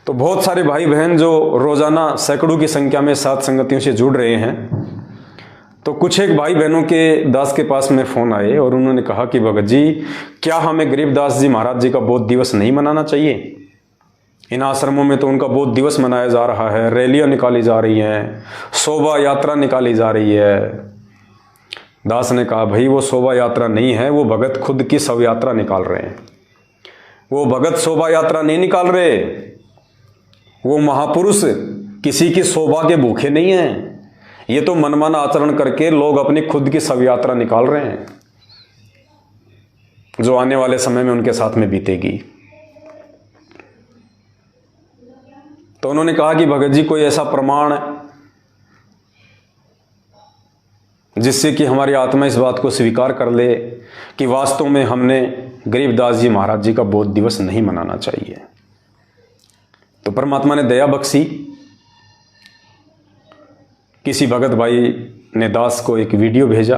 तो बहुत सारे भाई बहन जो रोजाना सैकड़ों की संख्या में साथ संगतियों से जुड़ रहे हैं, तो कुछ एक भाई बहनों के दास के पास में फोन आए और उन्होंने कहा कि भगत जी, क्या हमें गरीबदास जी महाराज जी का बोध दिवस नहीं मनाना चाहिए? इन आश्रमों में तो उनका बोध दिवस मनाया जा रहा है, रैलियां निकाली जा रही हैं, शोभा यात्रा निकाली जा रही है। दास ने कहा, भाई वो शोभा यात्रा नहीं है, वो भगत खुद की शव यात्रा निकाल रहे हैं। वो भगत शोभा यात्रा नहीं निकाल रहे, वो महापुरुष किसी की शोभा के भूखे नहीं हैं। ये तो मनमाना आचरण करके लोग अपनी खुद की शव यात्रा निकाल रहे हैं, जो आने वाले समय में उनके साथ में बीतेगी। तो उन्होंने कहा कि भगत जी, कोई ऐसा प्रमाण जिससे कि हमारी आत्मा इस बात को स्वीकार कर ले कि वास्तव में हमने गरीबदास जी महाराज जी का बोध दिवस नहीं मनाना चाहिए। तो परमात्मा ने दया बख्शी, किसी भगत भाई ने दास को एक वीडियो भेजा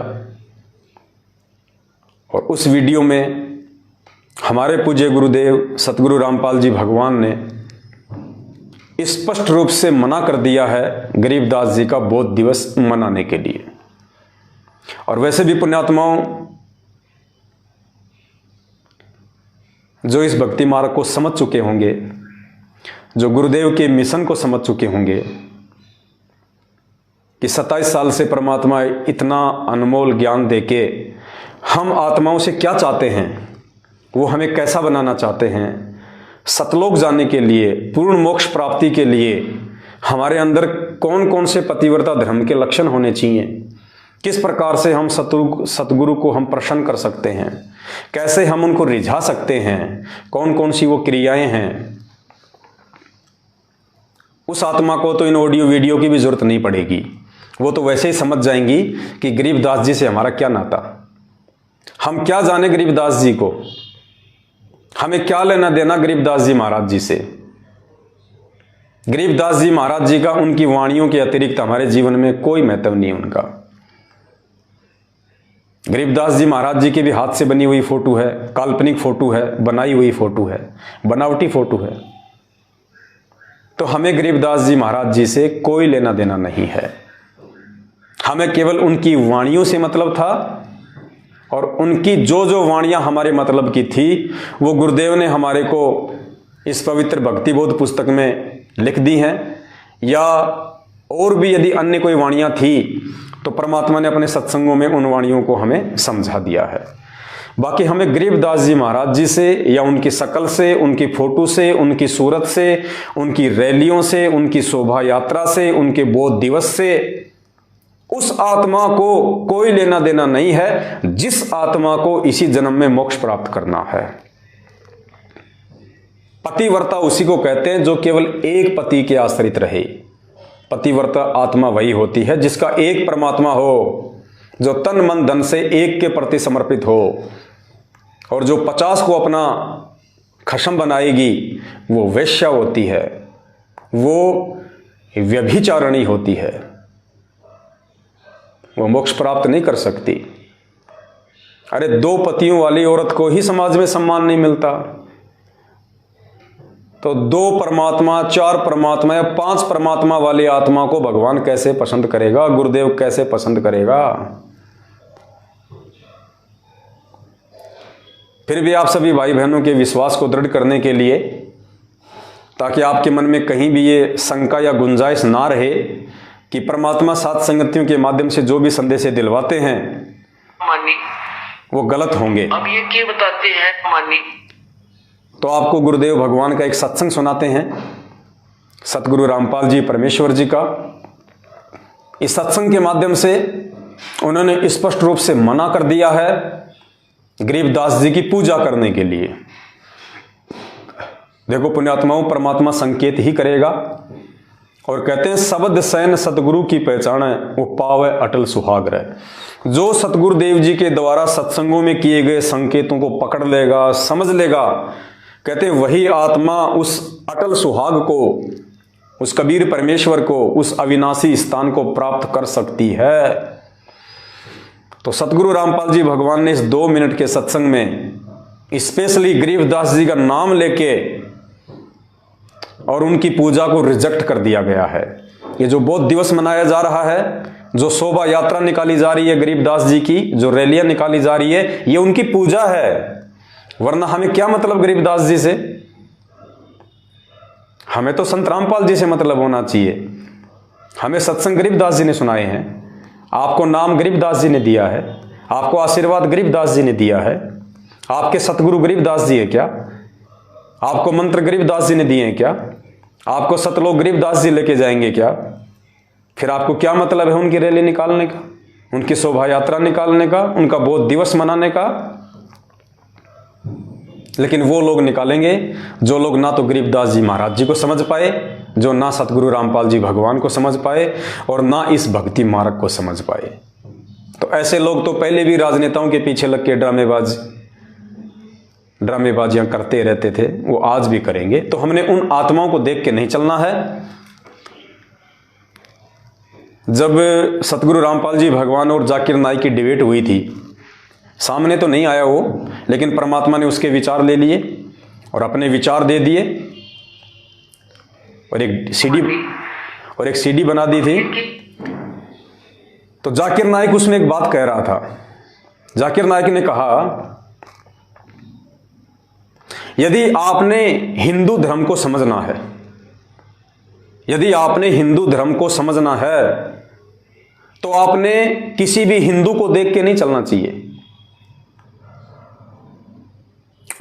और उस वीडियो में हमारे पूज्य गुरुदेव सतगुरु रामपाल जी भगवान ने स्पष्ट रूप से मना कर दिया है गरीबदास जी का बोध दिवस मनाने के लिए। और वैसे भी पुण्यात्माओं, जो इस भक्ति मार्ग को समझ चुके होंगे, जो गुरुदेव के मिशन को समझ चुके होंगे कि 27 साल से परमात्मा इतना अनमोल ज्ञान देके हम आत्माओं से क्या चाहते हैं, वो हमें कैसा बनाना चाहते हैं, सतलोक जाने के लिए, पूर्ण मोक्ष प्राप्ति के लिए हमारे अंदर कौन कौन से पतिव्रता धर्म के लक्षण होने चाहिए, किस प्रकार से हम सतगुरु को हम प्रसन्न कर सकते हैं, कैसे हम उनको रिझा सकते हैं, कौन कौन सी वो क्रियाएं हैं, उस आत्मा को तो इन ऑडियो वीडियो की भी जरूरत नहीं पड़ेगी। वो तो वैसे ही समझ जाएंगी कि गरीबदास जी से हमारा क्या नाता, हम क्या जाने गरीबदास जी को, हमें क्या लेना देना गरीबदास जी महाराज जी से। गरीबदास जी महाराज जी का उनकी वाणियों के अतिरिक्त हमारे जीवन में कोई महत्व नहीं है उनका। गरीबदास जी महाराज जी के भी हाथ से बनी हुई फोटो है, काल्पनिक फोटो है, बनाई हुई फोटो है, बनावटी फोटो है। तो हमें गरीबदास जी महाराज जी से कोई लेना देना नहीं है। हमें केवल उनकी वाणियों से मतलब था, और उनकी जो जो वाणियां हमारे मतलब की थी वो गुरुदेव ने हमारे को इस पवित्र भक्ति बोध पुस्तक में लिख दी हैं, या और भी यदि अन्य कोई वाणियां थी तो परमात्मा ने अपने सत्संगों में उन वाणियों को हमें समझा दिया है। बाकी हमें गरीबदास जी महाराज जी से या उनकी शकल से, उनकी फोटो से, उनकी सूरत से, उनकी रैलियों से, उनकी शोभा यात्रा से, उनके बोध दिवस से उस आत्मा को कोई लेना देना नहीं है जिस आत्मा को इसी जन्म में मोक्ष प्राप्त करना है। पतिव्रता उसी को कहते हैं जो केवल एक पति के आश्रित रहे। पतिव्रता आत्मा वही होती है जिसका एक परमात्मा हो, जो तन मन धन से एक के प्रति समर्पित हो, और जो 50 को अपना खशम बनाएगी वो वेश्या होती है, वो व्यभिचारिणी होती है, वो मोक्ष प्राप्त नहीं कर सकती। अरे 2 पतियों वाली औरत को ही समाज में सम्मान नहीं मिलता, तो 2 परमात्मा, 4 परमात्मा या 5 परमात्मा वाली आत्मा को भगवान कैसे पसंद करेगा, गुरुदेव कैसे पसंद करेगा। फिर भी आप सभी भाई बहनों के विश्वास को दृढ़ करने के लिए, ताकि आपके मन में कहीं भी ये शंका या गुंजाइश ना रहे कि परमात्मा सात संगतियों के माध्यम से जो भी संदेश दिलवाते हैं वो गलत होंगे। अब ये क्या बताते हैं मानी, तो आपको गुरुदेव भगवान का एक सत्संग सुनाते हैं, सतगुरु रामपाल जी परमेश्वर जी का। इस सत्संग के माध्यम से उन्होंने स्पष्ट रूप से मना कर दिया है गरीबदास जी की पूजा करने के लिए। देखो पुण्यात्माओं, परमात्मा संकेत ही करेगा, और कहते हैं शब्द सैन सतगुरु की पहचान है, वो पावे अटल सुहाग रहे। जो सतगुरुदेव जी के द्वारा सत्संगों में किए गए संकेतों को पकड़ लेगा, समझ लेगा, कहते हैं वही आत्मा उस अटल सुहाग को, उस कबीर परमेश्वर को, उस अविनाशी स्थान को प्राप्त कर सकती है। तो सतगुरु रामपाल जी भगवान ने इस 2 मिनट के सत्संग में स्पेशली गरीबदास जी का नाम लेके और उनकी पूजा को रिजेक्ट कर दिया गया है। ये जो बौद्ध दिवस मनाया जा रहा है, जो शोभा यात्रा निकाली जा रही है गरीबदास जी की, जो रैलियां निकाली जा रही है, ये उनकी पूजा है। वरना हमें क्या मतलब गरीबदास जी से? हमें तो संत रामपाल जी से मतलब होना चाहिए। हमें सत्संग गरीबदास जी ने सुनाए हैं, आपको नाम गरीबदास जी ने दिया है, आपको आशीर्वाद गरीबदास जी ने दिया है। आपके सतगुरु गरीबदास जी है क्या? आपको मंत्र गरीबदास जी ने दिए हैं क्या? आपको सतलोक गरीबदास जी लेके जाएंगे क्या? फिर आपको क्या मतलब है उनकी रैली निकालने का, उनकी शोभा यात्रा निकालने का, उनका बौद्ध दिवस मनाने का? लेकिन वो लोग निकालेंगे जो लोग ना तो गरीबदास जी महाराज जी को समझ पाए, जो ना सतगुरु रामपाल जी भगवान को समझ पाए, और ना इस भक्ति मार्ग को समझ पाए। तो ऐसे लोग तो पहले भी राजनेताओं के पीछे लग के ड्रामेबाजियां करते रहते थे, वो आज भी करेंगे। तो हमने उन आत्माओं को देख के नहीं चलना है। जब सतगुरु रामपाल जी भगवान और जाकिर नाइक की डिबेट हुई थी, सामने तो नहीं आया वो, लेकिन परमात्मा ने उसके विचार ले लिए और अपने विचार दे दिए, और एक सीडी बना दी थी। तो जाकिर नाइक उसमें एक बात कह रहा था। जाकिर नाइक ने कहा, यदि आपने हिंदू धर्म को समझना है, यदि आपने हिंदू धर्म को समझना है, तो आपने किसी भी हिंदू को देख के नहीं चलना चाहिए।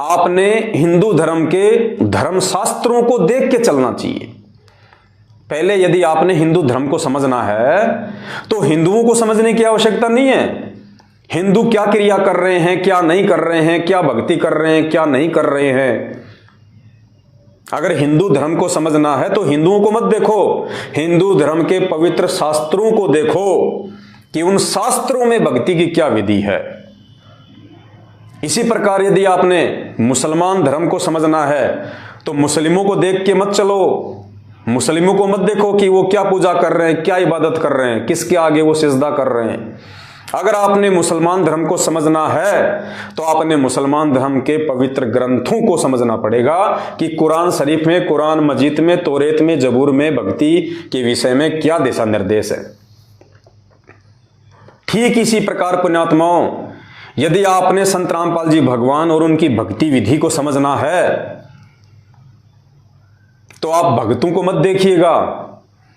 आपने हिंदू धर्म के धर्मशास्त्रों को देख के चलना चाहिए। पहले यदि आपने हिंदू धर्म को समझना है, तो हिंदुओं को समझने की आवश्यकता नहीं है। हिंदू क्या क्रिया कर रहे हैं, क्या नहीं कर रहे हैं, क्या भक्ति कर रहे हैं, क्या नहीं कर रहे हैं। अगर हिंदू धर्म को समझना है तो हिंदुओं को मत देखो, हिंदू धर्म के पवित्र शास्त्रों को देखो कि उन शास्त्रों में भक्ति की क्या विधि है। इसी प्रकार यदि आपने मुसलमान धर्म को समझना है तो मुस्लिमों को देख के मत चलो। मुस्लिमों को मत देखो कि वो क्या पूजा कर रहे हैं, क्या इबादत कर रहे हैं, किसके आगे वो सिजदा कर रहे हैं। अगर आपने मुसलमान धर्म को समझना है तो आपने मुसलमान धर्म के पवित्र ग्रंथों को समझना पड़ेगा कि कुरान शरीफ में, कुरान मजीद में, तौरेत में, जबूर में भक्ति के विषय में क्या दिशा निर्देश है। ठीक इसी प्रकार पुण्यात्माओं, यदि आपने संत रामपाल जी भगवान और उनकी भक्ति विधि को समझना है तो आप भक्तों को मत देखिएगा,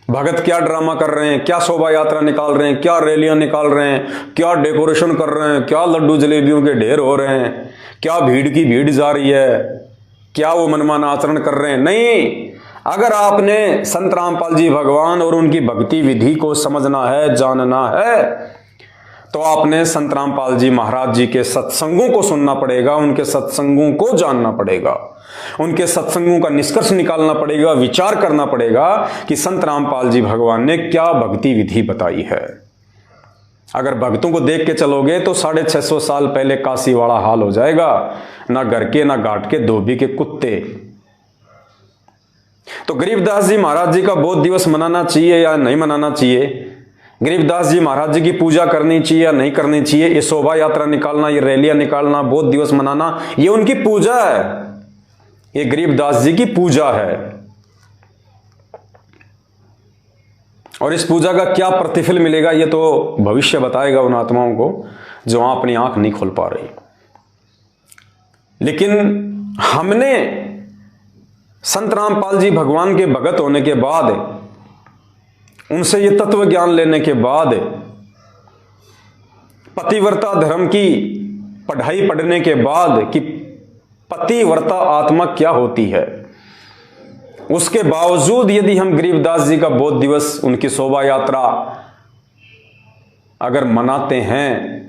भगत क्या ड्रामा कर रहे हैं, क्या शोभा यात्रा निकाल रहे हैं, क्या रैलियां निकाल रहे हैं, क्या डेकोरेशन कर रहे हैं, क्या लड्डू जलेबियों के ढेर हो रहे हैं, क्या भीड़ की भीड़ जा रही है, क्या वो मनमाना आचरण कर रहे हैं। नहीं, अगर आपने संत रामपाल जी भगवान और उनकी भक्ति विधि को समझना है, जानना है, तो आपने संत रामपाल जी महाराज जी के सत्संगों को सुनना पड़ेगा, उनके सत्संगों को जानना पड़ेगा, उनके सत्संगों का निष्कर्ष निकालना पड़ेगा, विचार करना पड़ेगा कि संत रामपाल जी भगवान ने क्या भक्ति विधि बताई है। अगर भक्तों को देख के चलोगे तो 650 साल पहले काशी वाला हाल हो जाएगा, ना घर के ना घाट के धोबी के कुत्ते। तो गरीबदास जी महाराज जी का बौद्ध दिवस मनाना चाहिए या नहीं मनाना चाहिए, गरीबदास जी महाराज जी की पूजा करनी चाहिए या नहीं करनी चाहिए, ये शोभा यात्रा निकालना, ये रैलियां निकालना, बौद्ध दिवस मनाना, ये उनकी पूजा है, ये गरीबदास जी की पूजा है। और इस पूजा का क्या प्रतिफल मिलेगा ये तो भविष्य बताएगा उन आत्माओं को जो वहां अपनी आंख नहीं खोल पा रही। लेकिन हमने संत रामपाल जी भगवान के भगत होने के बाद, उनसे ये तत्व ज्ञान लेने के बाद, पतिव्रता धर्म की पढ़ाई पढ़ने के बाद कि पतिव्रता आत्मा क्या होती है, उसके बावजूद यदि हम गरीबदास जी का बौद्ध दिवस, उनकी शोभा यात्रा अगर मनाते हैं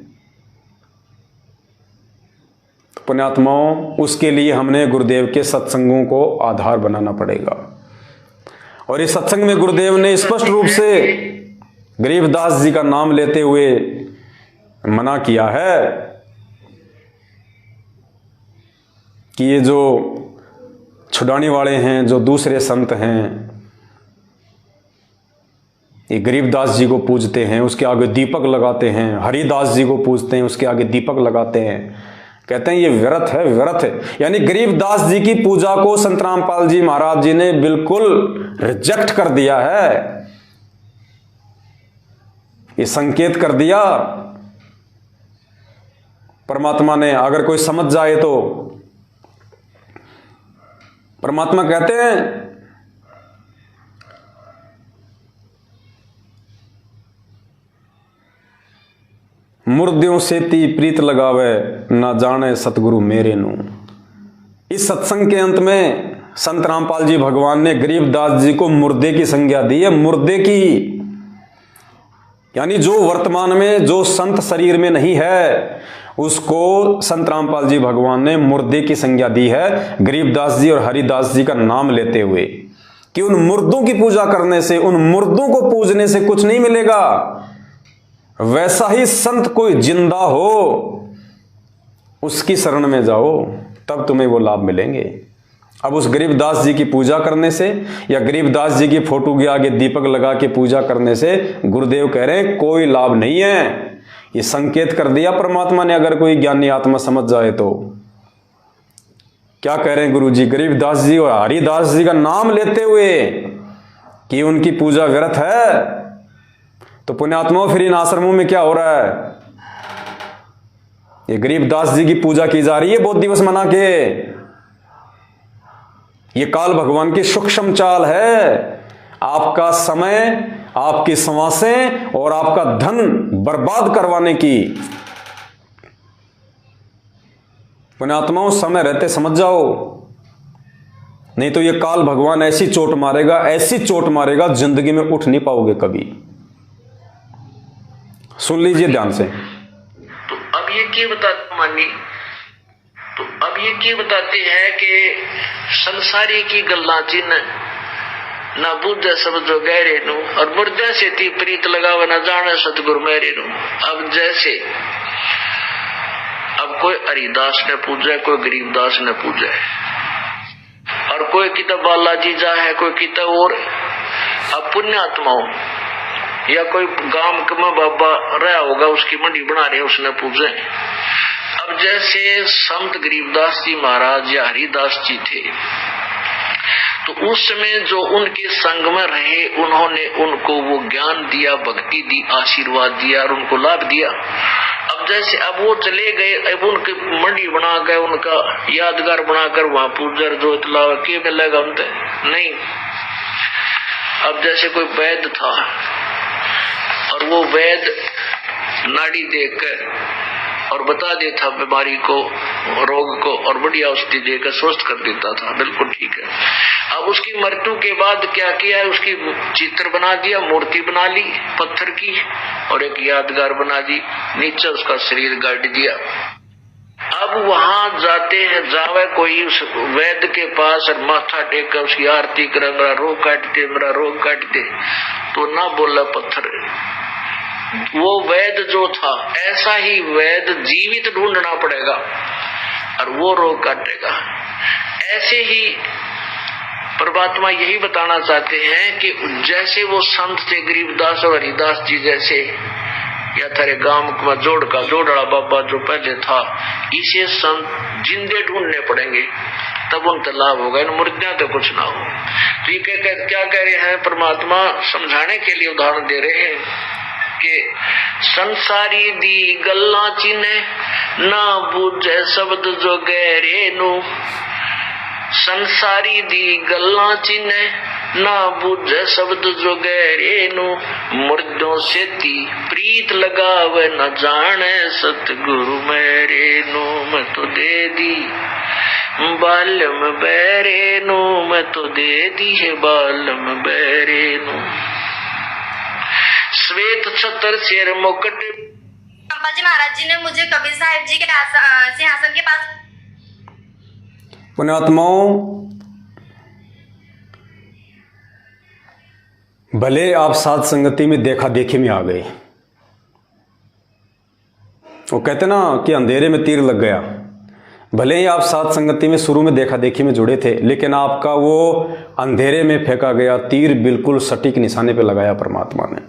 तो पुण्यात्माओं, उसके लिए हमने गुरुदेव के सत्संगों को आधार बनाना पड़ेगा। और इस सत्संग में गुरुदेव ने स्पष्ट रूप से गरीबदास जी का नाम लेते हुए मना किया है कि ये जो छुड़ाने वाले हैं, जो दूसरे संत हैं, ये गरीबदास जी को पूजते हैं, उसके आगे दीपक लगाते हैं, हरिदास जी को पूजते हैं, उसके आगे दीपक लगाते हैं, कहते हैं ये व्यर्थ है, व्यर्थ है। यानी गरीबदास जी की पूजा को संत रामपाल जी महाराज जी ने बिल्कुल रिजेक्ट कर दिया है। ये संकेत कर दिया परमात्मा ने। अगर कोई समझ जाए तो परमात्मा कहते हैं मुर्दियों से ती प्रीत लगावे ना जाने सतगुरु मेरे नू। इस सत्संग के अंत में संत रामपाल जी भगवान ने गरीबदास जी को मुर्दे की संज्ञा दी है, मुर्दे की। यानी जो वर्तमान में जो संत शरीर में नहीं है उसको संत रामपाल जी भगवान ने मुर्दे की संज्ञा दी है, गरीबदास जी और हरिदास जी का नाम लेते हुए, कि उन मुर्दों की पूजा करने से, उन मुर्दों को पूजने से कुछ नहीं मिलेगा। वैसा ही संत कोई जिंदा हो उसकी शरण में जाओ, तब तुम्हें वो लाभ मिलेंगे। अब उस गरीबदास जी की पूजा करने से या गरीबदास जी की फोटो के आगे दीपक लगा के पूजा करने से गुरुदेव कह रहे हैं कोई लाभ नहीं है। ये संकेत कर दिया परमात्मा ने। अगर कोई ज्ञानी आत्मा समझ जाए तो क्या कह रहे हैं गुरु जी, गरीबदास जी और हरिदास जी का नाम लेते हुए कि उनकी पूजा व्यर्थ है, तो पुण्यात्माओं फिर इन आश्रमों में क्या हो रहा है? ये गरीबदास जी की पूजा की जा रही है बहुत दिवस मना के। ये काल भगवान की सूक्ष्म चाल है, आपका समय, आपकी सांसें और आपका धन बर्बाद करवाने की। पुण्यात्माओं समय रहते समझ जाओ, नहीं तो ये काल भगवान ऐसी चोट मारेगा, ऐसी चोट मारेगा, जिंदगी में उठ नहीं पाओगे कभी। सुन लीजिए ध्यान से। तो अब ये क्या बताते मानी, तो अब ये क्या बताते हैं कि संसारी की गल्ला चिन्ह ना बुझे सब जो गहरे नु, और मुर्दे से ती प्रीत लगावे ना जाने सतगुरु मेरे नु। अब जैसे अब कोई हरिदास ने पूजा है, कोई गरीबदास ने पूजा है, और कोई किताब बालाजी जा है, कोई किताब और। अब पुण्यात्माओं या कोई गांव में बाबा रहा होगा, उसकी मंडी बना रहे, उसने पूजे। अब जैसे संत गरीबदास जी महाराज या हरिदास जी थे, तो उस समय जो उनके संग में रहे, उन्होंने उनको वो ज्ञान दिया, भक्ति दी, आशीर्वाद दिया और उनको लाभ दिया। अब जैसे अब वो चले गए, अब उनकी मंडी बना कर, उनका यादगार बनाकर वहां पूजर जो इतला के मिलेगा उनसे नहीं। अब जैसे कोई वैद्य था और वो वैद्य नाड़ी देखकर और बता देता बीमारी को, रोग को, और बढ़िया औषधि देकर स्वस्थ कर देता था, बिल्कुल ठीक है। अब उसकी मृत्यु के बाद क्या किया है, उसकी चित्र बना दिया, मूर्ति बना ली पत्थर की और एक यादगार बना दी, नीचे उसका शरीर गाड़ दिया। अब वहां जाते हैं, जावे कोई उस वैद्य के पास और माथा टेक कर उसकी आरती कर, मेरा रोग काट दे, मेरा रोग काट दे, तो ना बोला पत्थर। वो वैद्य जो था, ऐसा ही वैद्य जीवित ढूंढना पड़ेगा और वो रोग काटेगा। ऐसे ही परमात्मा यही बताना चाहते हैं कि जैसे वो संत थे गरीबदास और हरिदास जी जैसे, या तेरे गांव में जोड़ड़ा बाबा जो पहले था, इसे संत जिंदे ढूंढने पड़ेंगे, तब उनका लाभ होगा, इन मुर्दियां तो कुछ ना हो। तो ये क्या कह रहे हैं परमात्मा, समझाने के लिए उदाहरण दे रहे हैं कि संसारी दी गल्ला चिन्ह ना बूझे शब्द जो गहरे नु। संसारी दी गल्ला चिन्ह ना बूझे शब्द जो गहरे नु। मुर्दों से ती प्रीत लगावे न जाने सतगुरु मेरे नु। मैं तो दे दी बालम बैरे नु, मैं तो दे दी है बालम बैरे नु। श्वेत छतर शेर मुकुट। रामपाल जी महाराज जी ने मुझे कबीर साहिब जी के सिंहासन के पास। पुण्यात्माओं, भले आप साध संगति में देखा देखी में आ गए, वो कहते ना कि अंधेरे में तीर लग गया। भले ही आप साध संगति में शुरू में देखा देखी में जुड़े थे, लेकिन आपका वो अंधेरे में फेंका गया तीर बिल्कुल सटीक निशाने पे लगाया परमात्मा ने।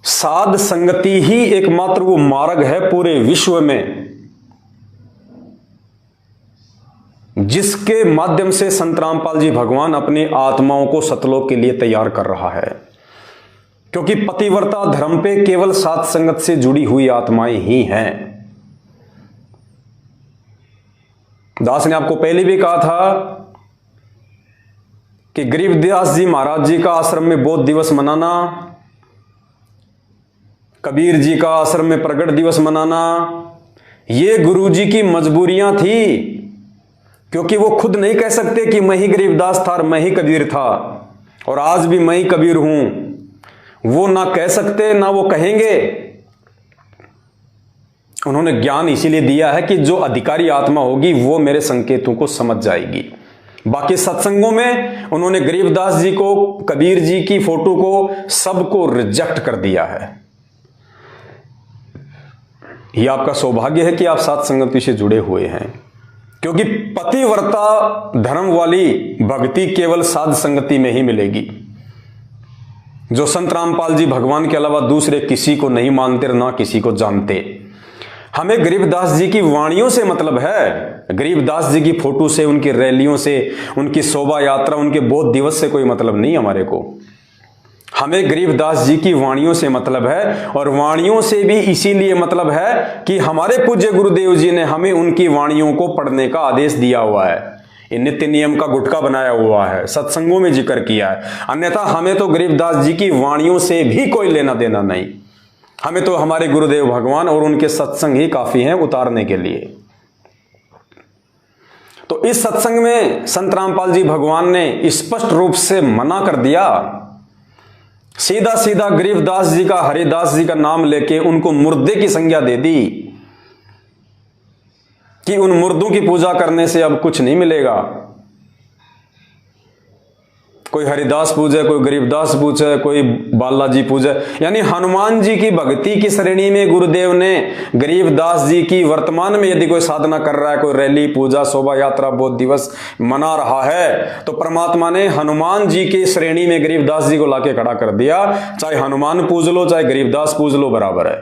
साध संगति ही एकमात्र वो मार्ग है पूरे विश्व में जिसके माध्यम से संत रामपाल जी भगवान अपनी आत्माओं को सतलोक के लिए तैयार कर रहा है। क्योंकि पतिव्रता धर्म पे केवल सात संगत से जुड़ी हुई आत्माएं ही हैं। दास ने आपको पहले भी कहा था कि गरीबदास जी महाराज जी का आश्रम में बौद्ध दिवस मनाना, कबीर जी का आश्रम में प्रगट दिवस मनाना, ये गुरु जी की मजबूरियां थी। क्योंकि वो खुद नहीं कह सकते कि मैं ही गरीबदास था और मैं ही कबीर था और आज भी मैं ही कबीर हूं। वो ना कह सकते ना वो कहेंगे। उन्होंने ज्ञान इसीलिए दिया है कि जो अधिकारी आत्मा होगी वो मेरे संकेतों को समझ जाएगी। बाकी सत्संगों में उन्होंने गरीबदास जी को, कबीर जी की फोटो को, सबको रिजेक्ट कर दिया है। यह आपका सौभाग्य है कि आप सात संगति से जुड़े हुए हैं। क्योंकि पतिव्रता धर्म वाली भक्ति केवल साध संगति में ही मिलेगी। जो संत रामपाल जी भगवान के अलावा दूसरे किसी को नहीं मानते ना किसी को जानते। हमें गरीबदास जी की वाणियों से मतलब है, गरीबदास जी की फोटो से, उनकी रैलियों से, उनकी शोभा यात्रा, उनके बौद्ध दिवस से कोई मतलब नहीं हमारे को। हमें गरीबदास जी की वाणियों से मतलब है। और वाणियों से भी इसीलिए मतलब है कि हमारे पूज्य गुरुदेव जी ने हमें उनकी वाणियों को पढ़ने का आदेश दिया हुआ है। ये नित्य नियम का गुटका बनाया हुआ है, सत्संगों में जिक्र किया है। अन्यथा हमें तो गरीबदास जी की वाणियों से भी कोई लेना देना नहीं। हमें तो हमारे गुरुदेव भगवान और उनके सत्संग ही काफी हैं उतारने के लिए। तो इस सत्संग में संत रामपाल जी भगवान ने स्पष्ट रूप से मना कर दिया। सीधा सीधा गरीबदास जी का, हरिदास जी का नाम लेके उनको मुर्दे की संज्ञा दे दी कि उन मुर्दों की पूजा करने से अब कुछ नहीं मिलेगा। कोई हरिदास पूजे, कोई गरीबदास पूजे, कोई बालाजी पूजे। यानी हनुमान जी की भक्ति की श्रेणी में गुरुदेव ने गरीबदास जी की वर्तमान में यदि कोई साधना कर रहा है, कोई रैली, पूजा, शोभा यात्रा, बौद्ध दिवस मना रहा है, तो परमात्मा ने हनुमान जी की श्रेणी में गरीबदास जी को लाके खड़ा कर दिया। चाहे हनुमान पूज लो, चाहे गरीबदास पूज लो, बराबर है।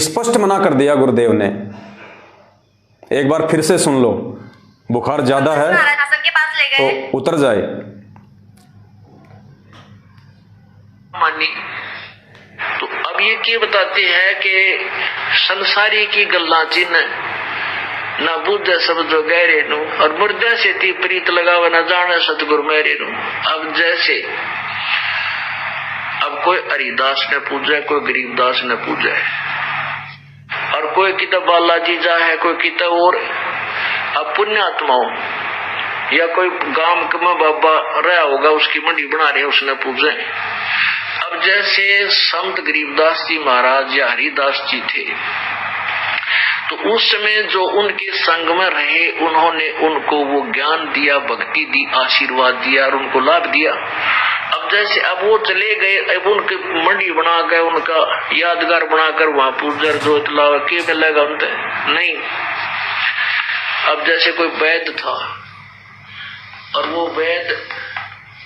स्पष्ट मना कर दिया गुरुदेव ने। एक बार फिर से सुन लो, बुखार ज्यादा है तो उतर जाए। मानी तो अब ये बताते हैं कि संसारी की गल्ला चिन्ह ना बुद्ध सब जो गहरे नु और मुर्दे से ती प्रीत लगावे न जाने सतगुरु मेरे नु। अब जैसे अब कोई हरिदास ने पूजा है, कोई गरीबदास ने पूजा है और कोई किताब बालाजी जा है, कोई किताब और अब पुण्यात्माओं या कोई गांव में बाबा रहा होगा, उसकी मंडी बना रहे, उसने पूजे। अब जैसे संत गरीबदास जी महाराज या हरिदास जी थे तो उस समय जो उनके संग में रहे, उन्होंने उनको वो ज्ञान दिया, भक्ति दी, आशीर्वाद दिया और उनको लाभ दिया। अब जैसे अब वो चले गए, अब उनकी मंडी बना कर, उनका यादगार बनाकर वहां पूजर जो इतला के मिलेगा उनसे नहीं। अब जैसे कोई वैद्य था और वो वैद्य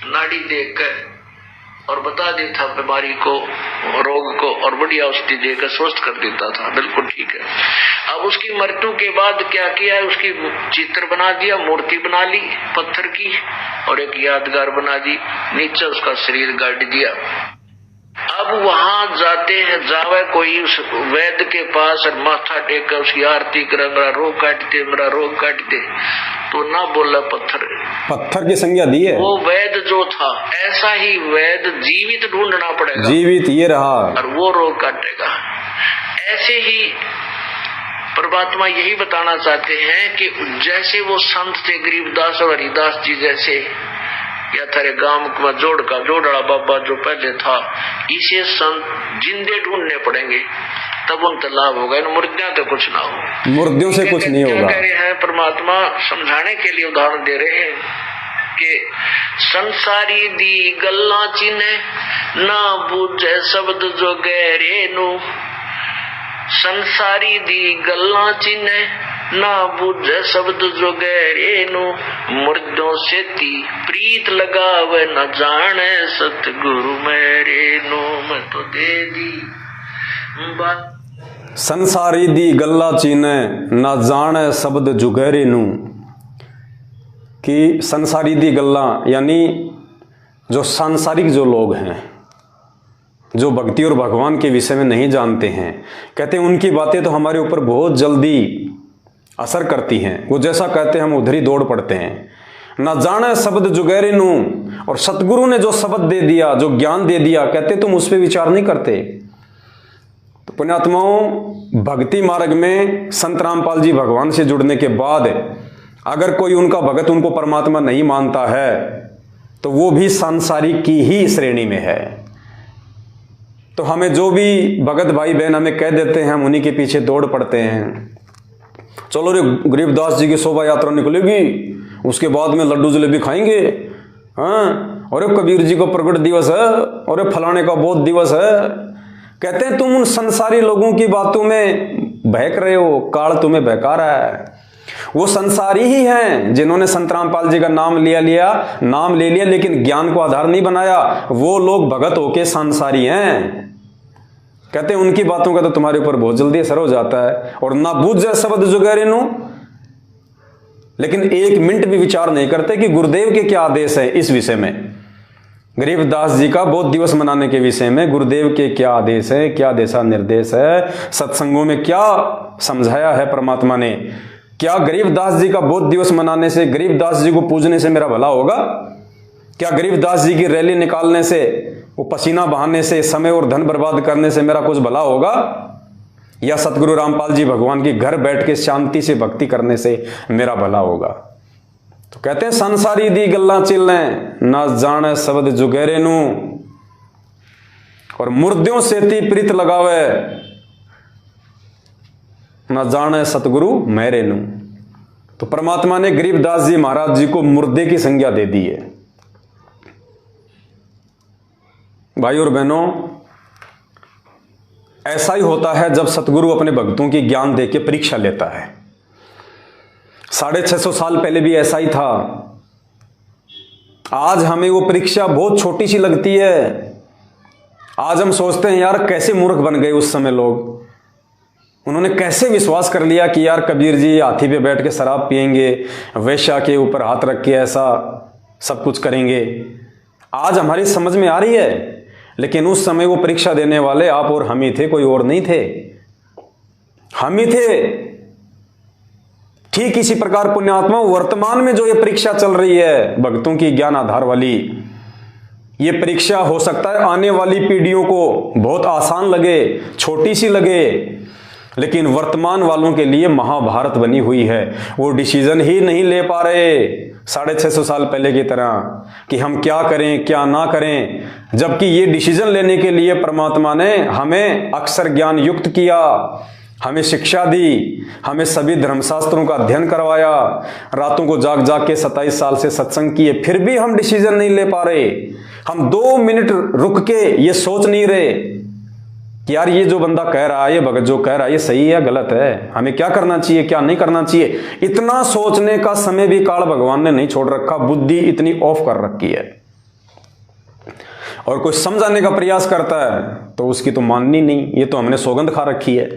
नाड़ी देखकर और बता देता बीमारी को, रोग को, और बढ़िया औषधि देकर स्वस्थ कर देता था, बिल्कुल ठीक है। अब उसकी मृत्यु के बाद क्या किया है, उसकी चित्र बना दिया, मूर्ति बना ली पत्थर की और एक यादगार बना दी, नीचे उसका शरीर गाड़ दिया। अब वहां जाते हैं, जावे कोई उस वैद्य के पास और माथा टेक कर उसकी आरती कर, मेरा रोग काट दे, मेरा रोग काट दे, तो ना बोला पत्थर की संज्ञा दी है। वो वैद्य जो था, ऐसा ही वैद्य जीवित ढूंढना पड़ेगा, जीवित ये रहा और वो रोग काटेगा। ऐसे ही परमात्मा यही बताना चाहते हैं कि जैसे वो संत थे गरीबदास और हरिदास जी जैसे, या थारे गांव में जोड़ड़ा बाबा जो पहले था, इसे संत जिंदे ढूंढने पड़ेंगे, तब उन लाभ होगा। इन मुर्दियों तो कुछ ना हो, मुर्दियों से कुछ नहीं होगा। कह रहे हैं परमात्मा समझाने के लिए उदाहरण दे रहे हैं कि संसारी दी गल्ला चिन्ह ना बूझे शब्द जो गहरे नु। संसारी दी गल्ला चिन्ह ना बूझे शब्द जो गहरे नु। मुर्दों से ती प्रीत लगावे न जाने सतगुरु मेरे नु। मैं तो दे दी बात। संसारी दी गल्ला चीने ना जाने शब्द जुगेरे नू, कि संसारी दी गल्ला यानी जो सांसारिक जो लोग हैं, जो भक्ति और भगवान के विषय में नहीं जानते हैं, कहते हैं उनकी बातें तो हमारे ऊपर बहुत जल्दी असर करती हैं। वो जैसा कहते हैं हम उधर ही दौड़ पड़ते हैं। ना जाने शब्द जुगेरे नू, और सतगुरु ने जो शब्द दे दिया, जो ज्ञान दे दिया, कहते तुम उस पर विचार नहीं करते। तो पुण्यात्माओं, भक्ति मार्ग में संत रामपाल जी भगवान से जुड़ने के बाद अगर कोई उनका भगत उनको परमात्मा नहीं मानता है तो वो भी सांसारिक की ही श्रेणी में है। तो हमें जो भी भगत भाई बहन हमें कह देते हैं, हम उन्हीं के पीछे दौड़ पड़ते हैं। चलो रे, गरीबदास जी की शोभा यात्रा निकलेगी, उसके बाद में लड्डू जलेबी खाएंगे, हाँ, और कबीर जी का प्रकट दिवस है, और फलाने का बोध दिवस है। कहते हैं तुम उन संसारी लोगों की बातों में बहक रहे हो, काल तुम्हें बहका रहा है। वो संसारी ही हैं जिन्होंने संत रामपाल जी का नाम ले लिया लेकिन ज्ञान को आधार नहीं बनाया। वो लोग भगत होके संसारी हैं। कहते हैं उनकी बातों का तो तुम्हारे ऊपर बहुत जल्दी असर हो जाता है। और ना बूझे शब्द जुगेरे नू, लेकिन एक मिनट भी विचार नहीं करते कि गुरुदेव के क्या आदेश है इस विषय में। गरीबदास जी का बोध दिवस मनाने के विषय में गुरुदेव के क्या आदेश है, क्या दिशा निर्देश है, सत्संगों में क्या समझाया है परमात्मा ने। क्या गरीबदास जी का बोध दिवस मनाने से, गरीबदास जी को पूजने से मेरा भला होगा? क्या गरीबदास जी की रैली निकालने से, वो पसीना बहाने से, समय और धन बर्बाद करने से मेरा कुछ भला होगा? या सतगुरु रामपाल जी भगवान की घर बैठ के शांति से भक्ति करने से मेरा भला होगा? तो कहते हैं संसारी दी गल्ला चिल्ले ना जाने शब्द जुगेरे नू, और मुर्दों से ती प्रीत लगावे ना जाने सतगुरु मेरे नू। तो परमात्मा ने गरीबदास जी महाराज जी को मुर्दे की संज्ञा दे दी है। भाई और बहनों, ऐसा ही होता है जब सतगुरु अपने भक्तों की ज्ञान देके परीक्षा लेता है। 650 साल पहले भी ऐसा ही था। आज हमें वो परीक्षा बहुत छोटी सी लगती है। आज हम सोचते हैं यार कैसे मूर्ख बन गए उस समय लोग। उन्होंने कैसे विश्वास कर लिया कि यार कबीर जी हाथी पे बैठ के शराब पिएंगे, वेश्या के ऊपर हाथ रख के ऐसा सब कुछ करेंगे। आज हमारी समझ में आ रही है, लेकिन उस समय वो परीक्षा देने वाले आप और हम ही थे, कोई और नहीं थे। हम ही थे। ठीक इसी प्रकार पुण्यात्मा वर्तमान में जो ये परीक्षा चल रही है भक्तों की ज्ञान आधार वाली, ये परीक्षा हो सकता है आने वाली पीढ़ियों को बहुत आसान लगे, छोटी सी लगे, लेकिन वर्तमान वालों के लिए महाभारत बनी हुई है। वो डिसीजन ही नहीं ले पा रहे 650 साल पहले की तरह कि हम क्या करें क्या ना करें, जबकि ये डिसीजन लेने के लिए परमात्मा ने हमें अक्षर ज्ञान युक्त किया, हमें शिक्षा दी, हमें सभी धर्मशास्त्रों का अध्ययन करवाया, रातों को जाग जाग के 27 साल से सत्संग किए, फिर भी हम डिसीजन नहीं ले पा रहे। हम 2 मिनट रुक के ये सोच नहीं रहे कि यार ये जो बंदा कह रहा है, ये भगत जो कह रहा है, ये सही है या गलत है, हमें क्या करना चाहिए क्या नहीं करना चाहिए। इतना सोचने का समय भी काल भगवान ने नहीं छोड़ रखा। बुद्धि इतनी ऑफ कर रखी है। और कोई समझाने का प्रयास करता है तो उसकी तो माननी नहीं, ये तो हमने सौगंध खा रखी है।